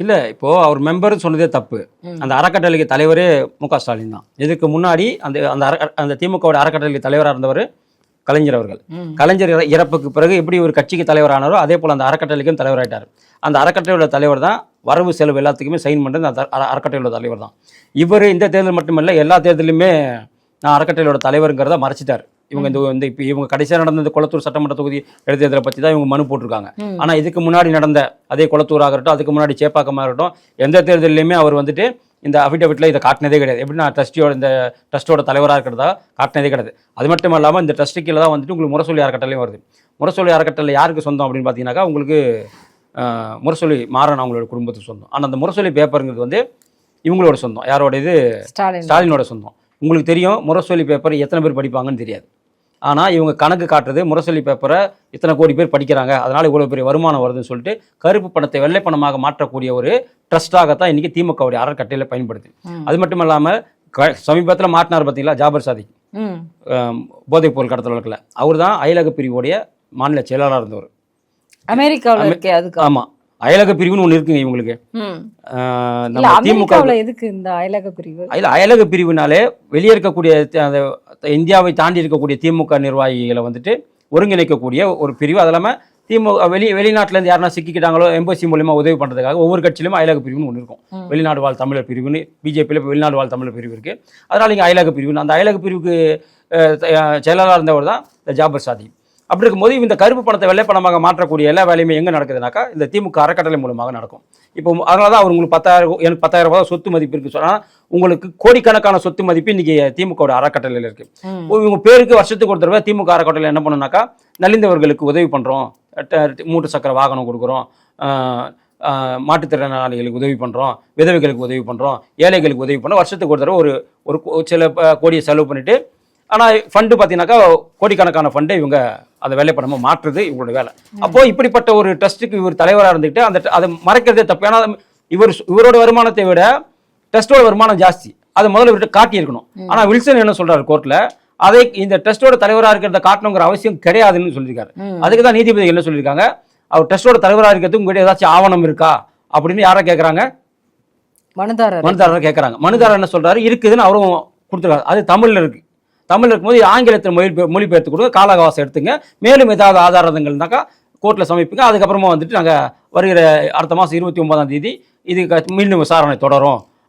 இல்லை இப்போது அவர் மெம்பர்னு சொன்னதே தப்பு. அந்த அறக்கட்டளைக்கு தலைவரே மு.க. ஸ்டாலின் தான். இதுக்கு முன்னாடி அந்த திமுகவோட அறக்கட்டளைக்கு தலைவராக இருந்தவர் கலைஞர் அவர்கள். கலைஞர் இறப்புக்கு பிறகு எப்படி ஒரு கட்சிக்கு தலைவரானாரோ அதே போல் அந்த அறக்கட்டளைக்கும் தலைவராயிட்டார். அந்த அறக்கட்டளையோட தலைவர் தான் வரவு செலவு எல்லாத்துக்குமே சைன் பண்ணுறது அந்த அறக்கட்டளையோட தலைவர் தான். இவர் இந்த தேர்தல் மட்டுமல்ல எல்லா தேர்தலுமே நான் அறக்கட்டளையோட தலைவருங்கிறத மறைச்சிட்டார். இவங்க இப்போ இவங்க கடைசியாக நடந்த இந்த கொளத்தூர் சட்டமன்ற தொகுதி இடைத்தேர்தலை பற்றி தான் இவங்க மனு போட்டிருக்காங்க. ஆனால் இதுக்கு முன்னாடி நடந்த அதே கொளத்தூராக இருக்கட்டும், அதுக்கு முன்னாடி சேப்பாக்கமாக இருக்கட்டும், எந்த தேர்தலையுமே அவர் வந்துட்டு இந்த அஃபிடவிட்டில் இதை காட்டினதே கிடையாது. எப்படின்னா இந்த ட்ரஸ்ட்டோட தலைவராக இருக்கிறதா காட்டினதே கிடையாது. அது மட்டும் இல்லாமல் இந்த ட்ரஸ்ட்டு கீழே தான் வந்துட்டு உங்களுக்கு முரசொலி அறக்கட்டளையும் வருது. முரசொலி அறக்கட்டளை யாருக்கு சொந்தம் அப்படின்னு பார்த்தீங்கன்னாக்கா உங்களுக்கு முரசொலி மாறன் அவங்களோட குடும்பத்துக்கு சொந்தம். ஆனால் அந்த முரசொலி பேப்பருங்கிறது வந்து இவங்களோட சொந்தம். யாரோட இது? ஸ்டாலினோட சொந்தம். உங்களுக்கு தெரியும் முரசொலி பேப்பர் எத்தனை பேர் படிப்பாங்கன்னு தெரியாது. ஆனால் இவங்க கணக்கு காட்டுறது முரசொலி பேப்பரை இத்தனை கோடி பேர் படிக்கிறாங்க, அதனால் இவ்வளோ பெரிய வருமானம் வருதுன்னு சொல்லிட்டு கருப்பு பணத்தை வெள்ளை பணமாக மாற்றக்கூடிய ஒரு ட்ரஸ்டாகத்தான் இன்றைக்கி திமுகவுடைய அறக்கட்டளையில் பயன்படுது. அது மட்டும் இல்லாமல் சமீபத்தில் மாட்டினார் பார்த்தீங்களா ஜாபர் சாதிக், போதைப் பொருள் கடத்தல் வழக்கில். அவர் தான் அயலக பிரிவுடைய மாநில செயலாளராக இருந்தவர் அமெரிக்காவில் இருக்கே. அதுக்கு ஆமாம், அயலக பிரிவுன்னு ஒன்று இருக்குங்க இவங்களுக்கு. திமுக எதுக்கு இந்த அயலக பிரிவு? அயலக பிரிவுனாலே வெளியே இருக்கக்கூடிய இந்தியாவை தாண்டி இருக்கக்கூடிய திமுக நிர்வாகிகளை வந்துட்டு ஒருங்கிணைக்கக்கூடிய ஒரு பிரிவு. அது இல்லாமல் திமுக வெளிநாட்டிலேருந்து யாருன்னா சிக்கிக்கிட்டாங்களோ எம்பசி மூலியமா உதவி பண்ணுறதுக்காக ஒவ்வொரு கட்சியிலும் அயலக பிரிவுன்னு ஒன்று இருக்கும். வெளிநாடு வாழ் தமிழர் பிரிவுன்னு பிஜேபியில் வெளிநாடு வாழ் தமிழர் பிரிவு இருக்குது. அதனால் இங்கே அயலக பிரிவுன்னு அந்த அயலக பிரிவுக்கு செயலாளராக இருந்தவர் தான் இந்த ஜாபர் சாதிக். அப்படி இருக்கும்போது இந்த கருப்பு பணத்தை வெள்ளை பணமாக மாற்றக்கூடிய எல்லா வேலையுமே எங்கே நடக்குதுனாக்கா இந்த திமுக அறக்கட்டளை மூலமாக நடக்கும். இப்போ அதனால தான் அவர் உங்களுக்கு 10,000 ரூபாய் சொத்து மதிப்பு இருக்குது சொன்னால் உங்களுக்கு கோடிக்கணக்கான சொத்து மதிப்பு இன்றைக்கி திமுகவோட அறக்கட்டளையில் இருக்குது. இவங்க பேருக்கு வருஷத்துக்கு ஒரு தடவை திமுக அறக்கட்டளை என்ன பண்ணுனாக்கா நலிந்தவர்களுக்கு உதவி பண்ணுறோம், மூட்டு சக்கர வாகனம் கொடுக்குறோம், மாற்றுத்திறனாளிகளுக்கு உதவி பண்ணுறோம், விதவைகளுக்கு உதவி பண்ணுறோம், ஏழைகளுக்கு உதவி பண்ணுறோம், வருஷத்துக்கு ஒரு தடவை ஒரு சில கோடியை செலவு பண்ணிவிட்டு. ஆனால் ஃபண்டு பார்த்தீங்கன்னாக்கா கோடிக்கணக்கான ஃபண்டை இவங்க அந்த வெள்ளை பணமாக மாற்றுறது இவங்களோட வேலை. அப்போது இப்படிப்பட்ட ஒரு ட்ரஸ்ட்டுக்கு இவர் தலைவராக இருந்துக்கிட்டு அதை மறைக்கிறதே தப்பு. ஏன்னா இவரோட வருமானத்தை விட ட்ரஸ்ட்டோட வருமானம் ஜாஸ்தி, அதை முதல்ல இவர்கிட்ட காட்டியிருக்கணும். ஆனால் வில்சன் என்ன சொல்கிறார் கோர்ட்டில், அதை இந்த ட்ரஸ்ட்டோட தலைவராக இருக்கிறத காட்டணுங்கிற அவசியம் கிடையாதுன்னு சொல்லியிருக்காரு. அதுக்கு தான் நீதிபதி என்ன சொல்லியிருக்காங்க, அவர் ட்ரஸ்ட்டோட தலைவராக இருக்கிறதுக்கு உங்கள்கிட்ட ஏதாச்சும் ஆவணம் இருக்கா அப்படின்னு யாரை கேட்குறாங்க? மனுதாரர் கேட்குறாங்க. மனுதாரர் என்ன சொல்கிறாரு, இருக்குதுன்னு அவரும் கொடுத்துருக்காரு. அது தமிழில் இருக்குது. தமிழ் இருக்கும்போது ஆங்கிலத்தில் மொழிபெயர்த்து கொடுங்க, கால அவகாசம் எடுத்துங்க, மேலும் ஏதாவது ஆதாரங்கள்னாக்கா கோர்ட்டில் சமைப்புங்க. அதுக்கப்புறமா வந்துட்டு நாங்கள் வருகிற அடுத்த மாதம் 29ஆம் தேதி இது மீண்டும் விசாரணை தொடரும்